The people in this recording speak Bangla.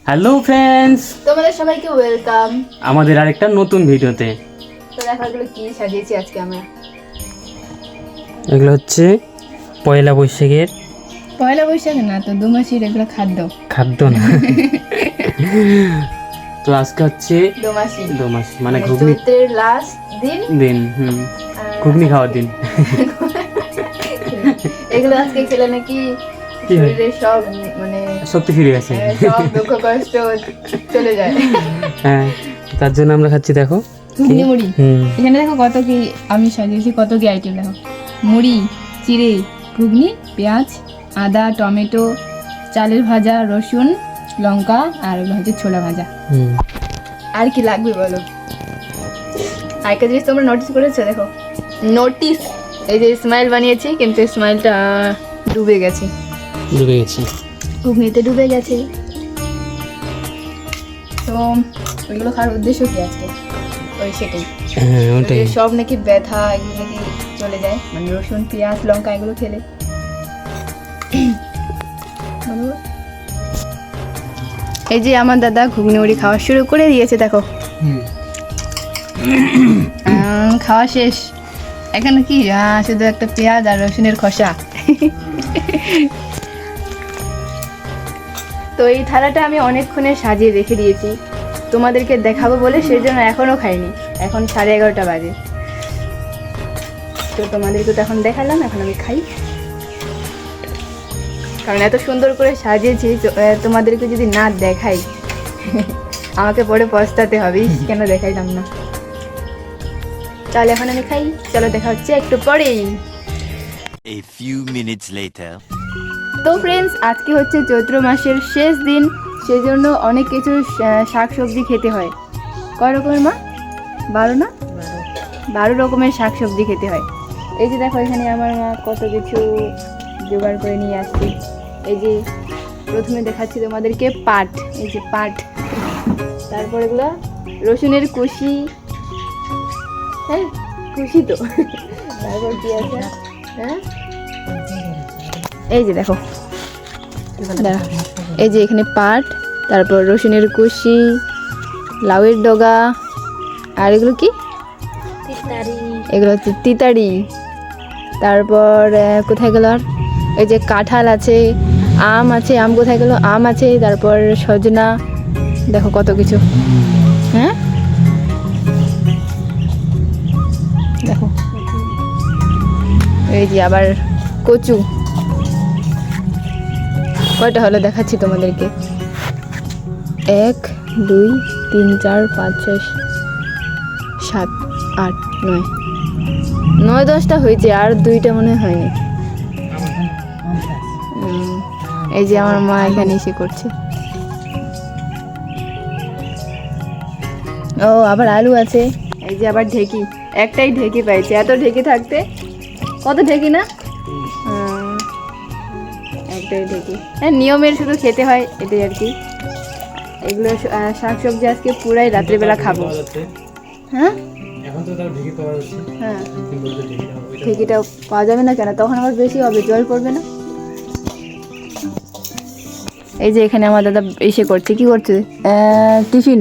হ্যালো ফ্রেন্ডস, তোমাদের সবাইকে ওয়েলকাম আমাদের আরেকটা নতুন ভিডিওতে। তো দেখো এগুলো কি সাজিয়েছি আজকে আমরা। এগুলো হচ্ছে পয়লা বৈশাখের পয়লা বৈশাখ না তো, দোমাসির এগুলো খাদ্য না। তো আজকে হচ্ছে দোমাসি দোমাস মানে ঘুগনি চৈত্রের লাস্ট দিন দিন। ঘুগনি খাওয়ার দিন। এগুলো আজকে খেলে নাকি কি হয়? শরীরে সব মানে শক্তি ফিরে গেছে। সব দুঃখ কষ্ট চলে যায়। হ্যাঁ, তার জন্য আমরা খাচ্ছি। দেখো ঘুগনি মুড়ি, এখানে দেখো কত কি আমি সাজিয়েছি, কত কি আইটেম দেখো। মুড়ি, চিড়ে, ঘুগনি, পেঁয়াজ, আদা, টমেটো, চালের ভাজা, রসুন, লঙ্কা, আর এগুলো হচ্ছে ছোলা ভাজা। আর কি লাগবে বলো? আরেকটা জিনিস তোমরা নোটিস করেছো? দেখো নোটিস, এই যে স্মাইল বানিয়েছি, কিন্তু স্মাইলটা ডুবে গেছে, ঘুগনিতে ডুবে গেছে। তো ওইগুলো খাওয়ার উদ্দেশ্য কি আজকে? ওই সেটাই, ওটাই। সব নাকি ব্যথা এগুলো নাকি চলে যায়, মানে রসুন, পেঁয়াজ, লঙ্কা এগুলো খেলে। এই যে আমার দাদা ঘুগনি মুড়ি খাওয়া শুরু করে দিয়েছে, দেখো। খাওয়া শেষ, এখানে কি শুধু একটা পেঁয়াজ আর রসুনের খোসা। তো এই থালাটা আমি অনেকক্ষণে সাজিয়ে রেখে দিয়েছি তোমাদেরকে দেখাবো বলে, সেই জন্য এখনও খাইনি। এখন 11:30 বাজে, তো তোমাদেরকে তো এখন দেখালাম, এখন আমি খাই। কারণ এত সুন্দর করে সাজিয়েছি, তোমাদেরকে যদি না দেখাই আমাকে পরে পস্তাতে হবে, কেন দেখাইলাম না। তাহলে এখন আমি খাই, চলো দেখা হচ্ছে একটু পরেই। A few minutes later. তো ফ্রেন্ডস, আজকে হচ্ছে চৈত্র মাসের শেষ দিন, সেই জন্য অনেক কিছু শাক সবজি খেতে হয়। কয় রকমের মা? 12 না? 12 রকমের শাক সবজি খেতে হয়। এই যে দেখো, এখানে আমার মা কত কিছু জোগাড় করে নিয়ে আসছে। এই যে প্রথমে দেখাচ্ছি তোমাদেরকে পাট, এই যে পাট, তারপর এগুলো রসুনের কুশি, হ্যাঁ কুশি তো, তারপর কি আছে, হ্যাঁ এই যে দেখো, এই যে এখানে পাট, তারপর রসুনের কুশি, লাউয়ের ডগা, আর এগুলো কি? এগুলো হচ্ছে তিতাড়ি। তারপর কোথায় গেল? আর এই যে কাঁঠাল আছে, আম আছে, আম কোথায় গেল? আম আছে, তারপর সজনা, দেখো কত কিছু। হ্যাঁ দেখো, এই যে আবার কচু। কয়টা হলো দেখাচ্ছি তোমাদেরকে, 1 2 3 4 5 6 7 8 9 10টা হয়েছে, আর 2টা মনে হয়নি। এই যে আমার মা এখানে এসে করছে। ও আবার আলু আছে, এই যে আবার ঢেকি, একটাই ঢেকি পাইছে, এত ঢেকি থাকতে কত ঢেকি না, একটাই ঢেকি। হ্যাঁ, নিয়মের শুধু খেতে হয়, এটাই আর কি। এগুলো শাকসবজি আজকে পুরাই রাত্রিবেলা খাবো। হ্যাঁ হ্যাঁ, ঢেকিটা পাওয়া যাবে না কেন? তখন আবার বেশি হবে, জল পড়বে না। এই যে এখানে আমার দাদা এসে করছে, কি করছে? টিফিন।